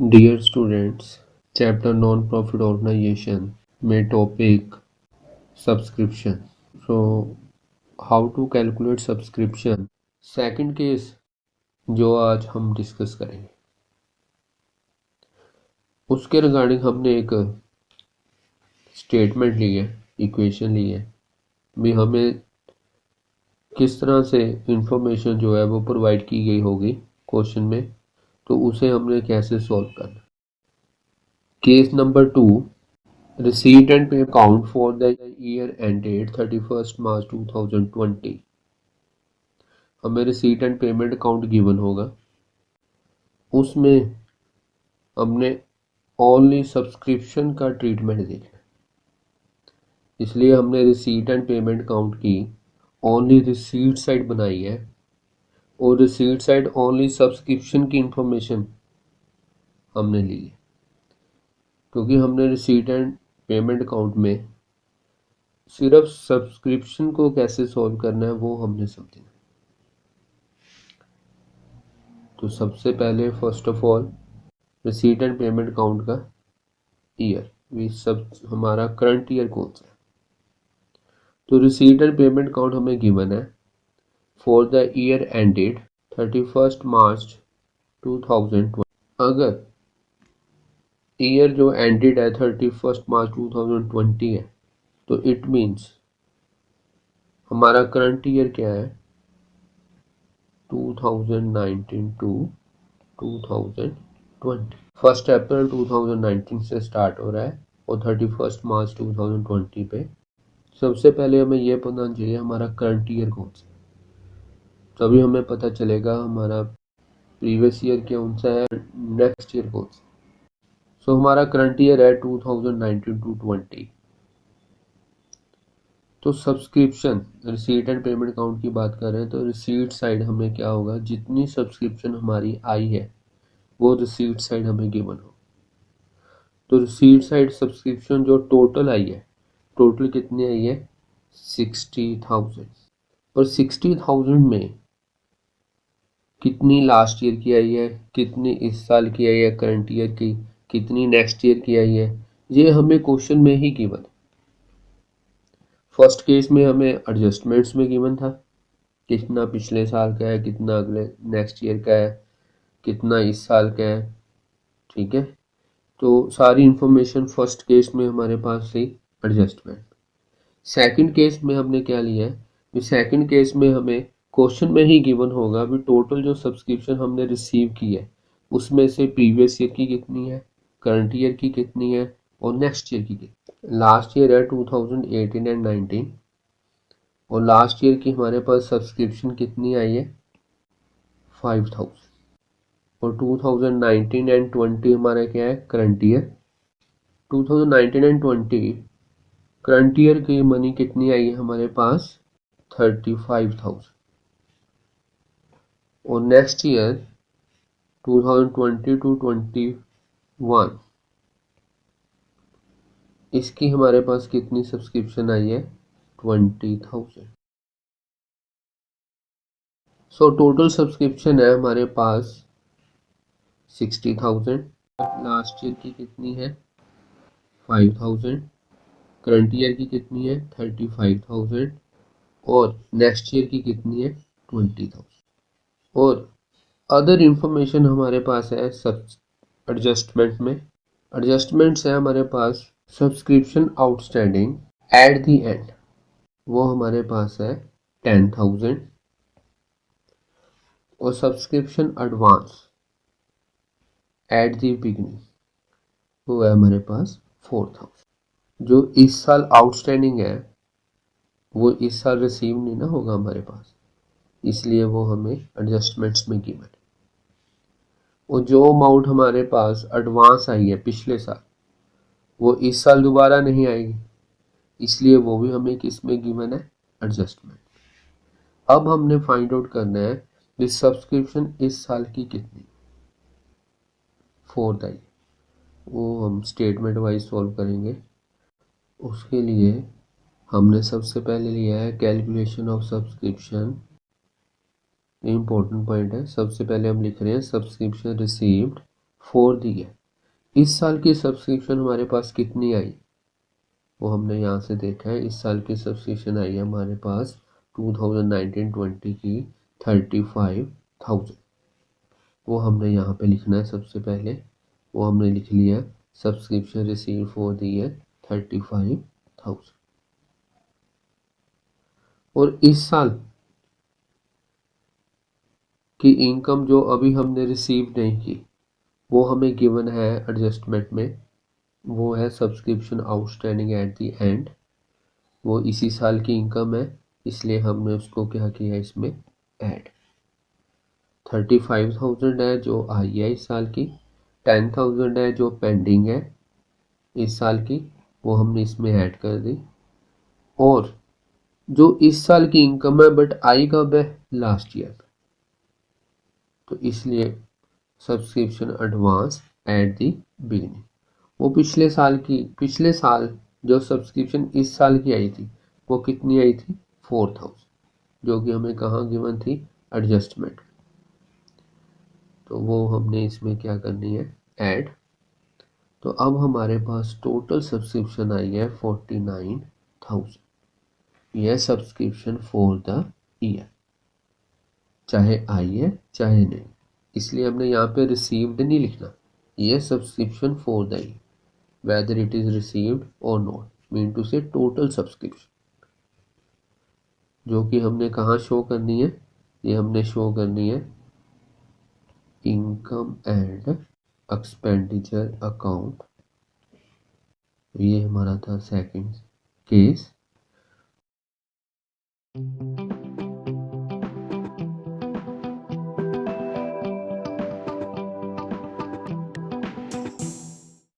Dear students, chapter non-profit organization में topic subscription. So how to calculate subscription? Second case जो आज हम discuss करेंगे उसके रिगार्डिंग हमने एक स्टेटमेंट ली है, इक्वेशन ली है भी हमें किस तरह से इंफॉर्मेशन जो है वो प्रोवाइड की गई होगी क्वेश्चन में, तो उसे हमने कैसे सॉल्व करना। Case number 2, receipt and pay account for the year ended 31st March 2020। हमें receipt and payment account given होगा, उसमें हमने ओनली सब्सक्रिप्शन का ट्रीटमेंट देखना, इसलिए हमने रिसीट एंड पेमेंट अकाउंट की ओनली रिसीट साइड बनाई है और रिसीट साइड ओनली सब्सक्रिप्शन की इंफॉर्मेशन हमने ली है, क्योंकि हमने रिसीट एंड पेमेंट अकाउंट में सिर्फ सब्सक्रिप्शन को कैसे सॉल्व करना है वो हमने समझना। तो सबसे पहले first of all receipt and payment account का ईयर भी सब हमारा करंट ईयर कौन सा है। तो रिसीट एंड पेमेंट अकाउंट हमें गिवन है for the year ended 31st मार्च 2020। अगर ईयर जो एंडेड है 31st मार्च 2020 है तो इट मीन्स हमारा करंट ईयर क्या है 2019 टू 2020। 1 अप्रैल 2019 से स्टार्ट हो रहा है और 31 मार्च 2020 पे सबसे पहले हमें यह पता चाहिए हमारा करंट ईयर कौन सा, तभी हमें पता चलेगा हमारा प्रीवियस ईयर कौन सा है, नेक्स्ट ईयर कौन सा। सो हमारा करंट ईयर है 2019 टू 20। तो subscription receipt and payment account की बात कर रहे हैं तो रिसीट साइड हमें क्या होगा, जितनी सब्सक्रिप्शन हमारी आई है वो रिसीट साइड हमें गिवन हो। तो रिसीट साइड सब्सक्रिप्शन जो टोटल आई है, टोटल कितनी आई है 60,000, और 60,000 में कितनी लास्ट ईयर की आई है, कितनी इस साल की आई है करंट ईयर की, कितनी नेक्स्ट ईयर की आई है, ये हमें क्वेश्चन में ही गिवन। फर्स्ट केस में हमें एडजस्टमेंट्स में गिवन था कितना पिछले साल का है, कितना अगले नेक्स्ट ईयर का है, कितना इस साल का है, ठीक है। तो सारी इंफॉर्मेशन फर्स्ट केस में हमारे पास थी एडजस्टमेंट। सेकंड केस में हमने क्या लिया है, सेकंड केस में हमें क्वेश्चन में ही गिवन होगा भी टोटल जो सब्सक्रिप्शन हमने रिसीव की है उसमें से प्रीवियस ईयर की कितनी है, करंट ईयर की कितनी है और नेक्स्ट ईयर की कितनी। लास्ट ईयर है 2018 एंड 19 और लास्ट ईयर की हमारे पास सब्सक्रिप्शन कितनी आई है 5,000 और 2019 एंड 20 हमारा क्या है current year. 2019 and 20 current year की मनी कितनी आई है हमारे पास 35,000 और नेक्स्ट ईयर 2020 टू 21 इसकी हमारे पास कितनी सब्सक्रिप्शन आई है 20,000। सो टोटल सब्सक्रिप्शन है हमारे पास 60,000, लास्ट ईयर की कितनी है 5,000, करंट ईयर की कितनी है 35,000 और नेक्स्ट ईयर की कितनी है 20,000। और अदर इंफॉर्मेशन हमारे पास है सब एडजस्टमेंट में। एडजस्टमेंट्स है हमारे पास subscription outstanding at the end, वो हमारे पास है 10,000 और subscription advance at the beginning वो है हमारे पास 4,000। जो इस साल आउटस्टैंडिंग है वो इस साल रिसीव नहीं ना होगा हमारे पास, इसलिए वो हमें एडजस्टमेंट्स में गिवन है। और जो अमाउंट हमारे पास एडवांस आई है पिछले साल वो इस साल दोबारा नहीं आएगी, इसलिए वो भी हमें किस में गिवन है एडजस्टमेंट। अब हमने फाइंड आउट करना है कि सब्सक्रिप्शन इस साल की कितनी 4th आई, वो हम स्टेटमेंट वाइज सॉल्व करेंगे। उसके लिए हमने सबसे पहले लिया है calculation of subscription. Important point है, सबसे पहले हम लिख रहे हैं सब्सक्रिप्शन रिसीव्ड 4 दी है। इस साल की सब्सक्रिप्शन हमारे पास कितनी आई वो हमने यहाँ से देखा है। इस साल की सब्सक्रिप्शन आई है हमारे पास 2019-20 की 35,000। वो हमने यहाँ पे लिखना है सबसे पहले। वो हमने लिख लिया, सब्सक्रिप्शन रिसीव फॉर दी है 35,000। और इस साल की इनकम जो अभी हमने रिसीव नहीं की वो हमें गिवन है एडजस्टमेंट में। वो है subscription outstanding at the end. वो इसी साल की इनकम है, इसलिए हमने उसको क्या किया इसमें ऐड। 35,000 है जो आई है इस साल की, 10,000 है जो पेंडिंग है इस साल की, वो हमने इसमें ऐड कर दी। और जो इस साल की इनकम है बट आई कब है, लास्ट ईयर, तो इसलिए subscription advance at the beginning. वो पिछले साल जो सब्सक्रिप्शन इस साल की आई थी वो कितनी आई थी, 4,000, जो कि हमें कहाँ गिवन थी, एडजस्टमेंट। तो वो हमने इसमें क्या करनी है, ऐड। तो अब हमारे पास टोटल सब्सक्रिप्शन आई है 49,000। यह सब्सक्रिप्शन फॉर द ईयर, चाहे आई है चाहे नहीं, इसलिए हमने यहाँ पे रिसीव्ड नहीं लिखना। यह subscription for the year, whether it is received or not, mean to say total subscription, जो कि हमने कहाँ शो करनी है, ये हमने शो करनी है इनकम एंड एक्सपेंडिचर अकाउंट। ये हमारा था सेकंड केस।